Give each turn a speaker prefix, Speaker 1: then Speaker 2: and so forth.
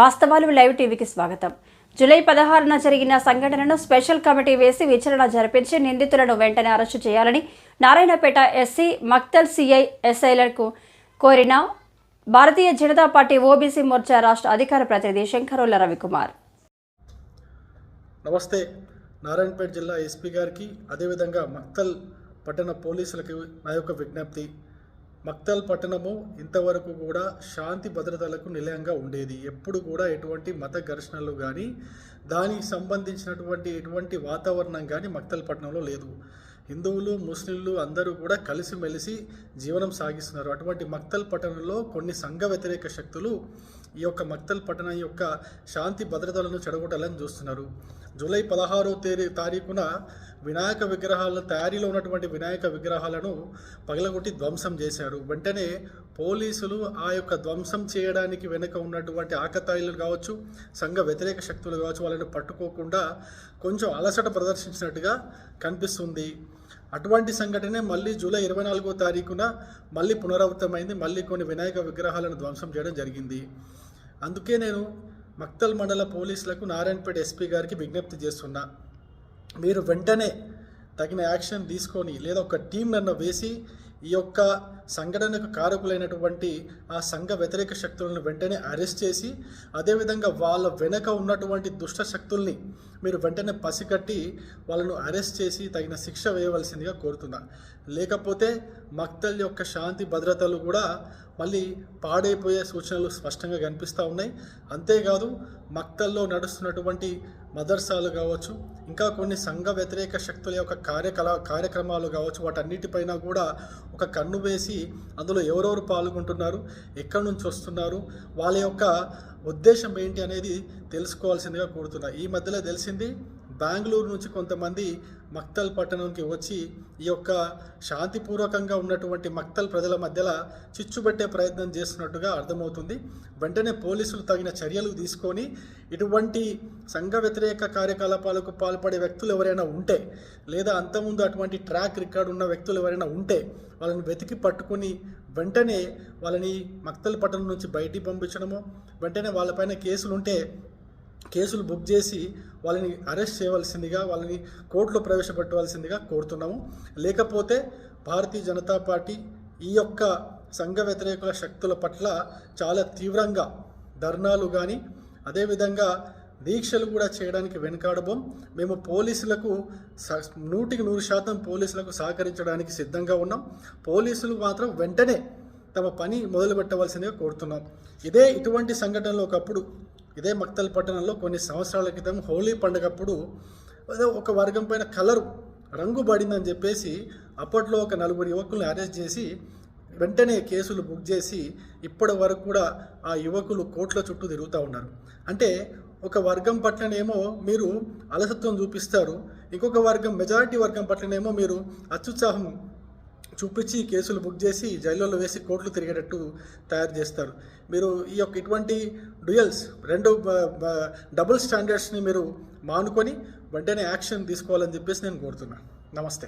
Speaker 1: వాస్తవాలు లైవ్ టీవీకి స్వాగతం. జూలై 16న జరిగిన సంఘటనను స్పెషల్ కమిటీ వేసి విచారణ జరిపించి నిందితులను వెంటనే అరెస్టు చేయాలని నారాయణపేట ఎస్సీ మక్తల్ సిఐ ఎస్ఐలకు కోరిన భారతీయ జనతా పార్టీ ఓబీసీ మోర్చా రాష్ట్ర అధికార ప్రతినిధి శంకరుల రవికుమార్.
Speaker 2: నమస్తే. నారాయణపేట జిల్లా ఎస్పీ గారికి అదేవిధంగా మక్తల్ పట్టణ పోలీసులకు నా యొక్క విజ్ఞప్తి. మక్తల్ పట్టణము ఇంతవరకు కూడా శాంతి భద్రతలకు నిలయంగా ఉండేది. ఎప్పుడు కూడా ఎటువంటి మత ఘర్షణలు కానీ దానికి సంబంధించినటువంటి ఎటువంటి వాతావరణం కానీ మక్తల్ పట్టణంలో లేదు. హిందువులు ముస్లింలు అందరూ కూడా కలిసిమెలిసి జీవనం సాగిస్తున్నారు. అటువంటి మక్తల్ పట్టణంలో కొన్ని సంఘ వ్యతిరేక శక్తులు ఈ యొక్క మక్తల్ పట్టణం యొక్క శాంతి భద్రతలను చెడగొట్టాలని చూస్తున్నారు. జూలై 16వ తారీఖున వినాయక విగ్రహాల తయారీలో ఉన్నటువంటి వినాయక విగ్రహాలను పగలగొట్టి ధ్వంసం చేశారు. వెంటనే పోలీసులు ఆ యొక్క ధ్వంసం చేయడానికి వెనుక ఉన్నటువంటి ఆకతాయిలు కావచ్చు, సంఘ వ్యతిరేక శక్తులు కావచ్చు, వాళ్ళని పట్టుకోకుండా కొంచెం అలసట ప్రదర్శించినట్టుగా కనిపిస్తుంది. అటువంటి సంఘటనే మళ్ళీ జూలై 24వ తారీఖున మళ్ళీ పునరావృతమైంది. మళ్ళీ కొన్ని వినాయక విగ్రహాలను ధ్వంసం చేయడం జరిగింది. అందుకే నేను మక్తల్ మండల పోలీసులకు నారాయణపేట ఎస్పీ గారికి విజ్ఞప్తి చేస్తున్నా. మీరు వెంటనే తగిన యాక్షన్ తీసుకొని లేదా ఒక టీం నన్ను వేసి ఈ యొక్క సంఘటనకు కారకులైనటువంటి ఆ సంఘ వ్యతిరేక శక్తులను వెంటనే అరెస్ట్ చేసి అదేవిధంగా వాళ్ళ వెనక ఉన్నటువంటి దుష్ట శక్తుల్ని మీరు వెంటనే పసిగట్టి వాళ్ళను అరెస్ట్ చేసి తగిన శిక్ష వేయవలసిందిగా కోరుతున్నా. లేకపోతే మక్తల్ యొక్క శాంతి భద్రతలు కూడా మళ్ళీ పాడైపోయే సూచనలు స్పష్టంగా కనిపిస్తూ ఉన్నాయి. అంతేకాదు మక్తల్లో నడుస్తున్నటువంటి మదర్సాలు కావచ్చు, ఇంకా కొన్ని సంఘ వ్యతిరేక శక్తుల యొక్క కార్యక్రమాలు కావచ్చు, వాటన్నిటిపైన కూడా ఒక కన్ను వేసి అందులో ఎవరెవరు పాల్గొంటున్నారు, ఎక్కడి నుంచి వస్తున్నారు, వాళ్ళ యొక్క ఉద్దేశం ఏంటి అనేది తెలుసుకోవాల్సిందిగా కోరుతున్నా. ఈ మధ్యలో తెలిసింది బెంగళూరు నుంచి కొంతమంది మక్తల్ పట్టణంకి వచ్చి ఈ యొక్క శాంతిపూర్వకంగా ఉన్నటువంటి మక్తల్ ప్రజల మధ్యలో చిచ్చుబెట్టే ప్రయత్నం చేస్తున్నట్టుగా అర్థమవుతుంది. వెంటనే పోలీసులు తగిన చర్యలు తీసుకొని ఇటువంటి సంఘ వ్యతిరేక కార్యకలాపాలకు పాల్పడే వ్యక్తులు ఎవరైనా ఉంటే లేదా అంతకుముందు అటువంటి ట్రాక్ రికార్డు ఉన్న వ్యక్తులు ఎవరైనా ఉంటే వాళ్ళని వెతికి పట్టుకొని వెంటనే వాళ్ళని మక్తల్ పట్టణం నుంచి బయటికి పంపించడము, వెంటనే వాళ్ళపైన కేసులు బుక్ చేసి వాళ్ళని అరెస్ట్ చేయవలసిందిగా, వాళ్ళని కోర్టులో ప్రవేశపెట్టవలసిందిగా కోరుతున్నాము. లేకపోతే భారతీయ జనతా పార్టీ ఈ యొక్క సంఘ వ్యతిరేక శక్తుల పట్ల చాలా తీవ్రంగా ధర్నాలు కానీ అదేవిధంగా దీక్షలు కూడా చేయడానికి వెనుకాడబోం. మేము పోలీసులకు 100% పోలీసులకు సహకరించడానికి సిద్ధంగా ఉన్నాం. పోలీసులు మాత్రం వెంటనే తమ పని మొదలు పెట్టవలసిందిగా కోరుతున్నాం. ఇటువంటి సంఘటనలో ఒకప్పుడు ఇదే మక్తల్ పట్టణంలో కొన్ని సంవత్సరాల క్రితం హోలీ పండుగప్పుడు ఒక వర్గం పైన రంగు పడిందని చెప్పేసి అప్పట్లో ఒక 4 యువకులను అరెస్ట్ చేసి వెంటనే కేసులు బుక్ చేసి ఇప్పటి వరకు కూడా ఆ యువకులు కోర్టుల చుట్టూ తిరుగుతూ ఉన్నారు. అంటే ఒక వర్గం పట్లనేమో మీరు అలసత్వం చూపిస్తారు, ఇంకొక వర్గం మెజారిటీ వర్గం పట్లనేమో మీరు అత్యుత్సాహం చూపించి కేసులు బుక్ చేసి జైల్లో వేసి కోర్టులు తిరిగేటట్టు తయారు చేస్తారు. మీరు ఈ యొక్క ఇటువంటి రెండు డబుల్ స్టాండర్డ్స్ని మీరు మానుకొని వెంటనే యాక్షన్ తీసుకోవాలని చెప్పేసి నేను కోరుతున్నాను. నమస్తే.